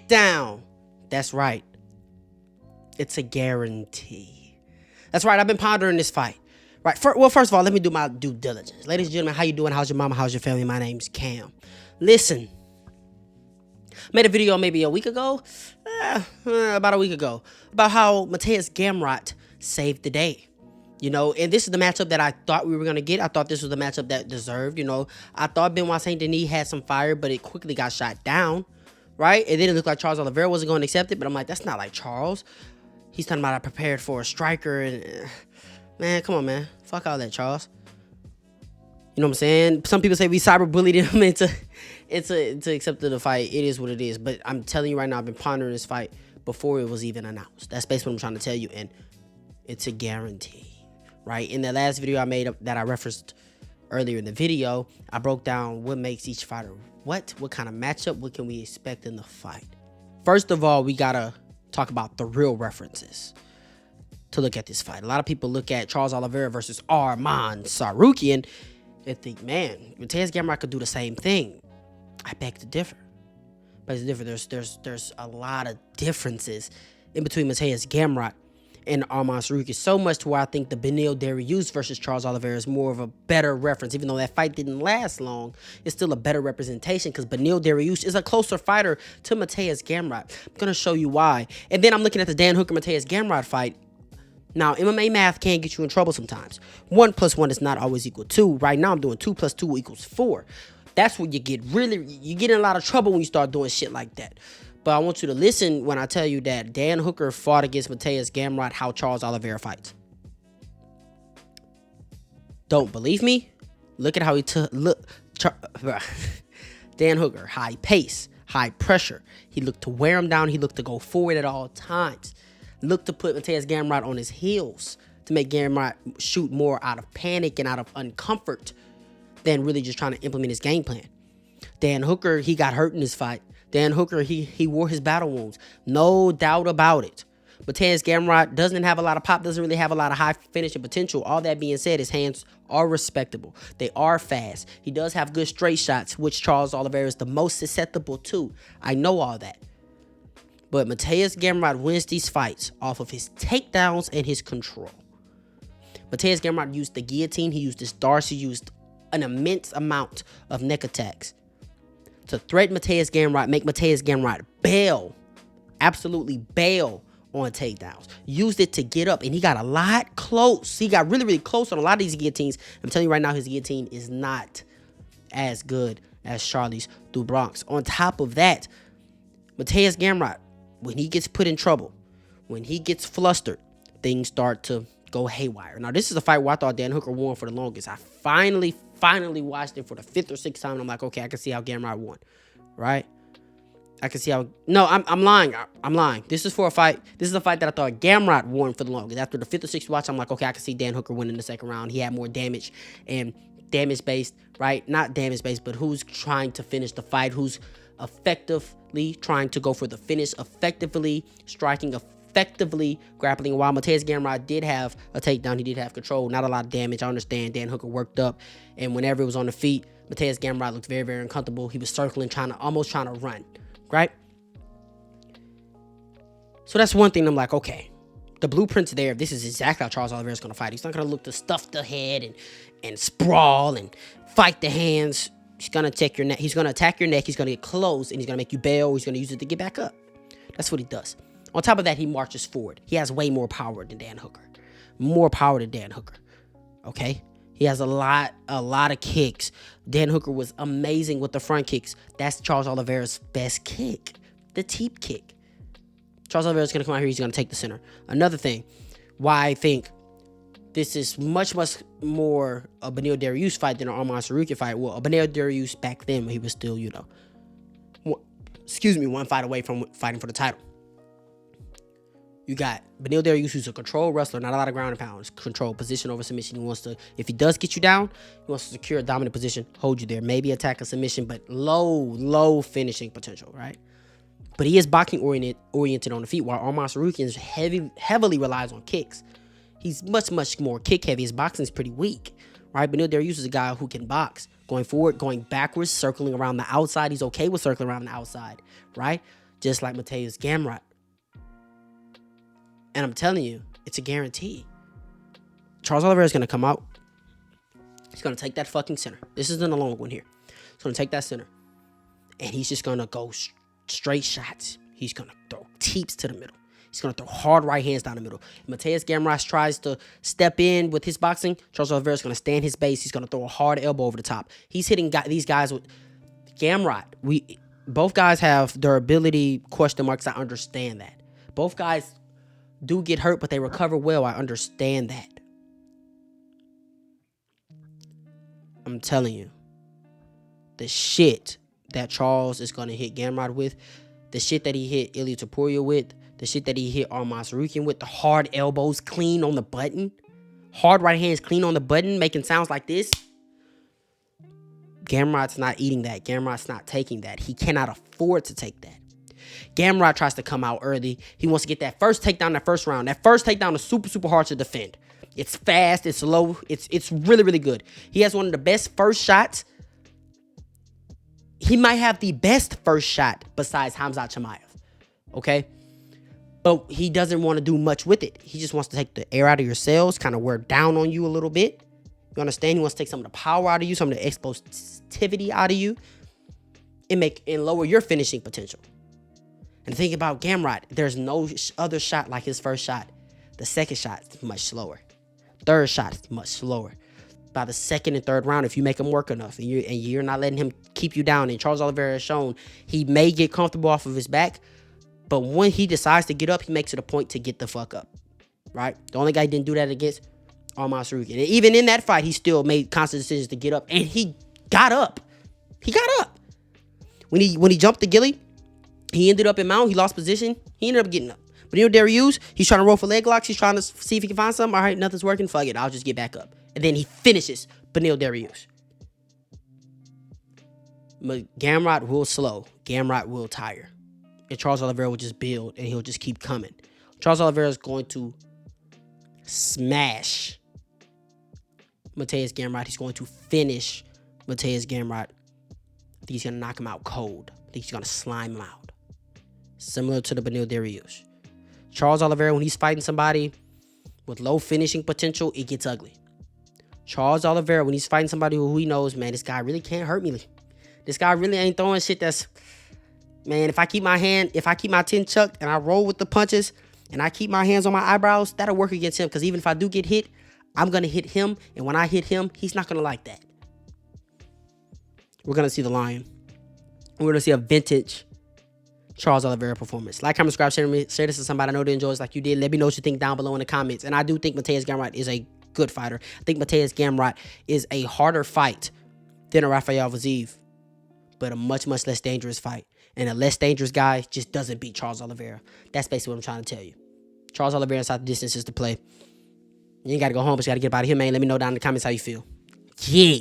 takedown. That's right. It's a guarantee. That's right. I've been pondering this fight. Right. First of all, let me do my due diligence. Ladies and gentlemen, how you doing? How's your mama? How's your family? My name's Cam. Listen. Made a video maybe a week ago. About a week ago. About how Matuesz Gamrot saved the day. You know, and this is the matchup that I thought we were going to get. I thought this was the matchup that deserved, you know. I thought Benoit Saint Denis had some fire, but it quickly got shot down. Right? And then it looked like Charles Oliveira wasn't going to accept it. But I'm like, that's not like Charles. He's talking about I prepared for a striker. And man, come on, man. Fuck all that, Charles. You know what I'm saying? Some people say we cyberbullied him into accepting the fight. It is what it is. But I'm telling you right now, I've been pondering this fight before it was even announced. That's basically what I'm trying to tell you. And it's a guarantee, right? In the last video I made that I referenced earlier in the video, I broke down what makes each fighter what kind of matchup, what can we expect in the fight. First of all, we got to talk about the real references to look at this fight. A lot of people look at Charles Oliveira versus Arman Tsarukyan and think, man, Matuesz Gamrot could do the same thing. I beg to differ. But it's different. There's a lot of differences in between Matuesz Gamrot and Arman Tsarukyan, so much to where I think the Beneil Dariush versus Charles Oliveira is more of a better reference. Even though that fight didn't last long, it's still a better representation because Beneil Dariush is a closer fighter to Matuesz Gamrot. I'm going to show you why. And then I'm looking at the Dan Hooker-Matuesz Gamrot fight. Now, MMA math can get you in trouble sometimes. 1 + 1 is not always equal 2. Right now, I'm doing 2 + 2 = 4. That's where you get in a lot of trouble when you start doing shit like that. But I want you to listen when I tell you that Dan Hooker fought against Matuesz Gamrot how Charles Oliveira fights. Don't believe me? Look at how he Dan Hooker, high pace, high pressure. He looked to wear him down. He looked to go forward at all times. Looked to put Matuesz Gamrot on his heels to make Gamrot shoot more out of panic and out of uncomfort than really just trying to implement his game plan. Dan Hooker, he got hurt in this fight. Dan Hooker, he wore his battle wounds. No doubt about it. Matuesz Gamrot doesn't have a lot of pop, doesn't really have a lot of high finishing potential. All that being said, his hands are respectable. They are fast. He does have good straight shots, which Charles Oliveira is the most susceptible to. I know all that. But Matuesz Gamrot wins these fights off of his takedowns and his control. Matuesz Gamrot used the guillotine. He used his darts. He used an immense amount of neck attacks to threaten Matuesz Gamrot, make Matuesz Gamrot bail, absolutely bail on takedowns. Used it to get up, and he got a lot close. He got really, really close on a lot of these guillotines. I'm telling you right now, his guillotine is not as good as Charlie's du Bronx. On top of that, Matuesz Gamrot, when he gets put in trouble, when he gets flustered, things start to go haywire. Now, this is a fight where I thought Dan Hooker won for the longest. I finally watched it for the 5th or 6th time, and I'm like, okay, I can see how Gamrot won, right? I can see how... No, I'm lying. I'm lying. This is for a fight. This is a fight that I thought Gamrot won for the longest. After the 5th or 6th watch, I'm like, okay, I can see Dan Hooker winning the second round. He had more damage and damage-based, right? Not damage-based, but who's trying to finish the fight, who's effectively trying to go for the finish, effectively striking, effectively grappling. While Matuesz Gamrot did have a takedown, he did have control, not a lot of damage. I understand Dan Hooker worked up, and whenever it was on the feet, Matuesz Gamrot looked very, very uncomfortable. He was circling, almost trying to run, right? So that's one thing. I'm like, okay, the blueprint's there. This is exactly how Charles Oliveira is going to fight. He's not going to look to stuff the head and sprawl and fight the hands. He's going to attack your neck. He's going to attack your neck. He's going to get close, and he's going to make you bail. He's going to use it to get back up. That's what he does. On top of that, he marches forward. He has way more power than Dan Hooker. More power than Dan Hooker. Okay? He has a lot of kicks. Dan Hooker was amazing with the front kicks. That's Charles Oliveira's best kick. The teep kick. Charles Oliveira's going to come out here. He's going to take the center. Another thing, why I think this is much, much more a Beneil Dariush fight than an Arman Tsarukyan fight. Well, a Beneil Dariush back then, when he was still, one fight away from fighting for the title. You got Beneil Dariush, who's a control wrestler, not a lot of ground and pounds, control, position over submission. He wants to, if he does get you down, he wants to secure a dominant position, hold you there, maybe attack a submission, but low finishing potential, right? But he is boxing oriented on the feet, while Arman Tsarukyan heavily relies on kicks. He's much more kick heavy. His boxing is pretty weak, right? Beneil Dariush is a guy who can box, going forward, going backwards, circling around the outside. He's okay with circling around the outside, right? just like Matuesz Gamrot. And I'm telling you, it's a guarantee. Charles Oliveira is going to come out. He's going to take that fucking center. This isn't a long one here. He's going to take that center. And he's just going to go straight shots. He's going to throw teeps to the middle. He's going to throw hard right hands down the middle. If Matuesz Gamrot tries to step in with his boxing, Charles Oliveira is going to stand his base. He's going to throw a hard elbow over the top. He's hitting these guys with Gamrot. Both guys have their ability question marks. I understand that. Both guys do get hurt, but they recover well. I understand that. I'm telling you, the shit that Charles is going to hit Gamrot with, the shit that he hit Ilia Topuria with, the shit that he hit Arman Tsarukyan with, the hard elbows clean on the button, hard right hands clean on the button, making sounds like this. Gamrot's not eating that. Gamrot's not taking that. He cannot afford to take that. Gamrot tries to come out early. He wants to get that first takedown, that first round. That first takedown is super, super hard to defend. It's fast. It's slow. It's really, really good. He has one of the best first shots. He might have the best first shot besides Khamzat Chimaev. Okay? But he doesn't want to do much with it. He just wants to take the air out of your cells, kind of wear down on you a little bit. You understand? He wants to take some of the power out of you, some of the explosivity out of you, and lower your finishing potential. And the thing about Gamrot, there's no other shot like his first shot. The second shot is much slower. Third shot is much slower. By the second and third round, if you make him work enough and you're not letting him keep you down, and Charles Oliveira has shown he may get comfortable off of his back, but when he decides to get up, he makes it a point to get the fuck up. Right? The only guy he didn't do that against, Arman Tsarukyan. And even in that fight, he still made constant decisions to get up, and he got up. He got up. When he jumped the Gilly, he ended up in mount. He lost position. He ended up getting up. But Dariush, he's trying to roll for leg locks. He's trying to see if he can find something. All right, nothing's working. Fuck it. I'll just get back up. And then he finishes Beneil Dariush. Gamrot will slow. Gamrot will tire. And Charles Oliveira will just build, and he'll just keep coming. Charles Oliveira is going to smash Matuesz Gamrot. He's going to finish Matuesz Gamrot. I think he's going to knock him out cold. I think he's going to slime him out. Similar to the Beneil Dariush. Charles Oliveira, when he's fighting somebody with low finishing potential, it gets ugly. Charles Oliveira, when he's fighting somebody who he knows, man, this guy really can't hurt me. This guy really ain't throwing shit that's, man, if I keep my chin chucked and I roll with the punches and I keep my hands on my eyebrows, that'll work against him. Because even if I do get hit, I'm going to hit him. And when I hit him, he's not going to like that. We're going to see the Lion. We're going to see a vintage Charles Oliveira performance. Like, comment, subscribe, share this to somebody I know that enjoys like you did. Let me know what you think down below in the comments. And I do think Matuesz Gamrot is a good fighter. I think Matuesz Gamrot is a harder fight than a Rafael Vazeev, but a much, much less dangerous fight. And a less dangerous guy just doesn't beat Charles Oliveira. That's basically what I'm trying to tell you. Charles Oliveira inside the distance is to play. You ain't got to go home, but you got to get up out of here, man. Let me know down in the comments how you feel. Yeah.